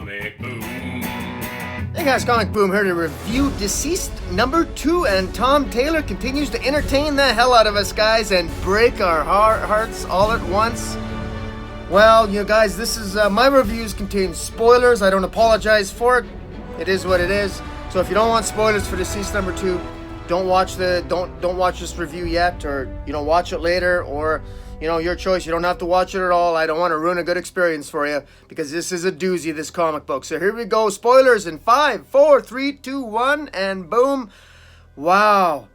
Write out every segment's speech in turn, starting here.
Comic Boom. Hey guys, Comic Boom here to review Deceased #2, and Tom Taylor continues to entertain the hell out of us guys and break our hearts all at once. Well, you guys, this is my reviews contain spoilers. I don't apologize for it. It is what it is. So if you don't want spoilers for Deceased #2, don't watch this review yet, or watch it later, or your choice. You don't have to watch it at all. I don't want to ruin a good experience for you, because this is a doozy, this comic book. So here we go. Spoilers in 5, 4, 3, 2, 1, and boom. Wow.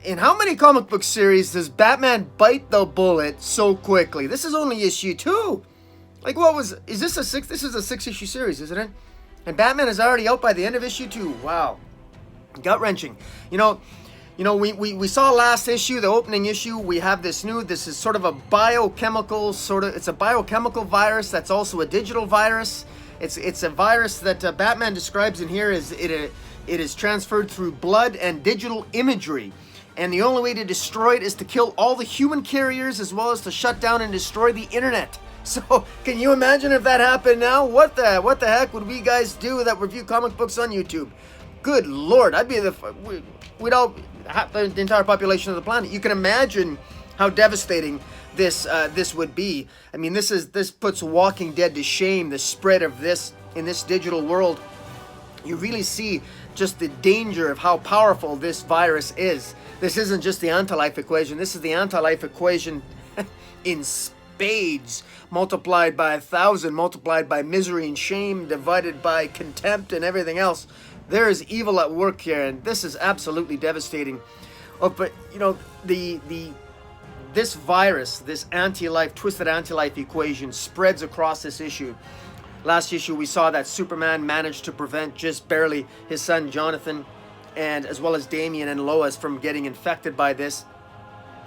In how many comic book series does Batman bite the bullet so quickly? This is only issue 2. Like, is this a 6? This is a 6-issue series, isn't it? And Batman is already out by the end of issue 2. Wow. Gut-wrenching. We saw last issue, the opening issue. We have this is sort of a biochemical it's a biochemical virus that's also a digital virus. It's a virus that Batman describes in here as it is transferred through blood and digital imagery. And the only way to destroy it is to kill all the human carriers, as well as to shut down and destroy the internet. So, can you imagine if that happened now? What the heck would we guys do that review comic books on YouTube? Good Lord, we'd all have the entire population of the planet. You can imagine how devastating this would be. I mean, this puts Walking Dead to shame. The spread of this in this digital world. You really see just the danger of how powerful this virus is. This isn't just the anti-life equation. This is the anti-life equation in spades, multiplied by 1,000, multiplied by misery and shame, divided by contempt and everything else. There is evil at work here, and this is absolutely devastating. Oh, but this virus, this twisted anti-life equation spreads across this issue. Last issue we saw that Superman managed to prevent just barely his son Jonathan, and as well as Damian and Lois, from getting infected by this.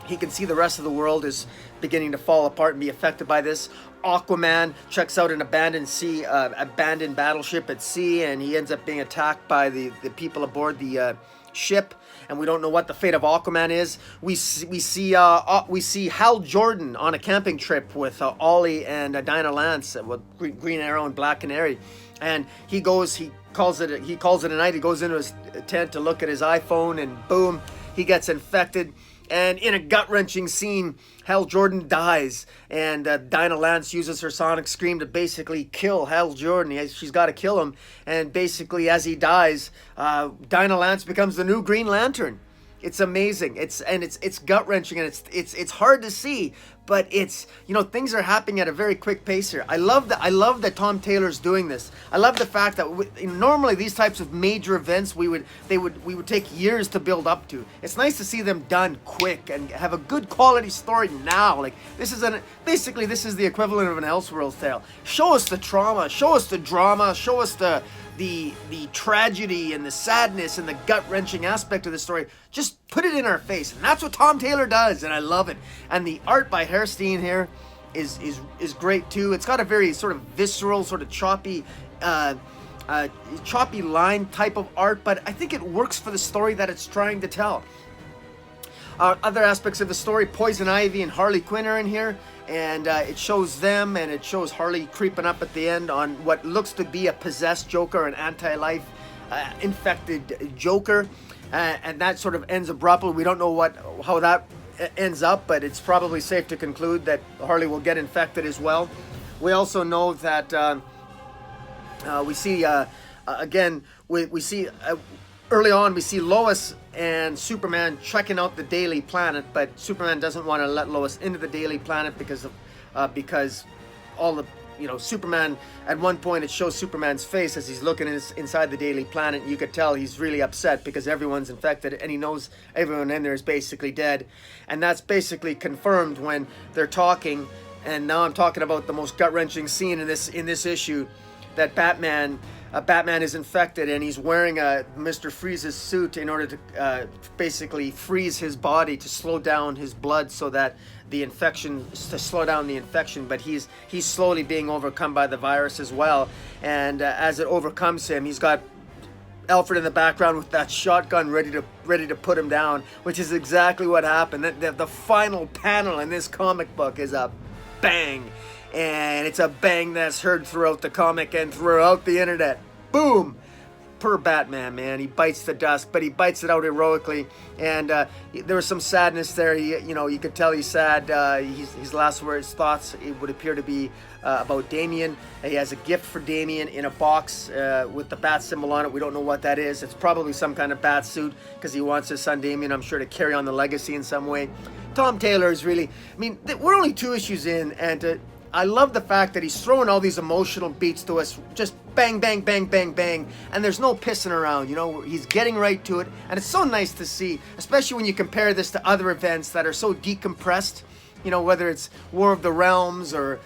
He can see the rest of the world is beginning to fall apart and be affected by this. Aquaman checks out an abandoned battleship at sea, and he ends up being attacked by the people aboard the ship. And we don't know what the fate of Aquaman is. We see Hal Jordan on a camping trip with Ollie and Dinah Lance with Green Arrow and Black Canary, and he calls it a night. He goes into his tent to look at his iPhone, and boom, he gets infected. And in a gut-wrenching scene, Hal Jordan dies, and Dinah Lance uses her sonic scream to basically kill Hal Jordan. She's got to kill him, and basically as he dies, Dinah Lance becomes the new Green Lantern. It's amazing. It's gut-wrenching, and it's hard to see, but things are happening at a very quick pace here. I love that Tom Taylor's doing this. I love the fact that normally these types of major events we would take years to build up to. It's nice to see them done quick and have a good quality story now. Like, this is the equivalent of an Elseworlds tale. Show us the trauma, show us the drama, show us the tragedy and the sadness and the gut-wrenching aspect of the story. Just put it in our face, and that's what Tom Taylor does, and I love it. And the art by Hairsteen here is great too. It's got a very sort of visceral, sort of choppy line type of art, but I think it works for the story that it's trying to tell. Other aspects of the story, Poison Ivy and Harley Quinn are in here, and it shows them, and it shows Harley creeping up at the end on what looks to be a possessed Joker, an anti-life infected Joker, and that sort of ends abruptly. We don't know how that ends up, but it's probably safe to conclude that Harley will get infected as well. We also know that we see early on, we see Lois and Superman checking out the Daily Planet, but Superman doesn't want to let Lois into the Daily Planet because all the Superman, at one point it shows Superman's face as he's looking inside the Daily Planet. You could tell he's really upset because everyone's infected, and he knows everyone in there is basically dead. And that's basically confirmed when they're talking. And now I'm talking about the most gut-wrenching scene in this issue, that Batman is infected, and he's wearing Mr. Freeze's suit in order to basically freeze his body to slow down his blood, so that slow down the infection. But he's slowly being overcome by the virus as well, and as it overcomes him, he's got Alfred in the background with that shotgun ready to put him down, which is exactly what happened. The final panel in this comic book is a bang. and it's a bang that's heard throughout the comic and throughout the internet. Boom! Per Batman, man, he bites the dust, but he bites it out heroically. And there was some sadness there. You could tell he's sad. His last words, thoughts, it would appear to be about Damian. He has a gift for Damian in a box with the bat symbol on it. We don't know what that is. It's probably some kind of bat suit because he wants his son Damian, I'm sure, to carry on the legacy in some way. Tom Taylor is really, we're only 2 issues in, and I love the fact that he's throwing all these emotional beats to us, just bang, bang, bang, bang, bang, and there's no pissing around, he's getting right to it, and it's so nice to see, especially when you compare this to other events that are so decompressed, whether it's War of the Realms or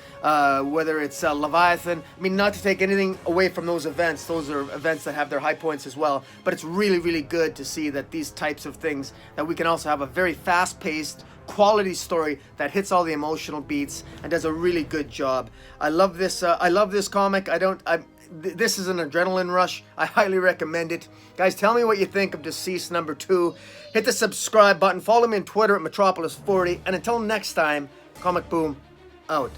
whether it's Leviathan. Not to take anything away from those events are events that have their high points as well, but it's really, really good to see that these types of things, that we can also have a very fast-paced, quality story that hits all the emotional beats and does a really good job. I love this comic. This is an adrenaline rush. I highly recommend it. Guys, tell me what you think of Deceased #2. Hit the subscribe button. Follow me on Twitter at Metropolis40. And until next time, Comic Boom out.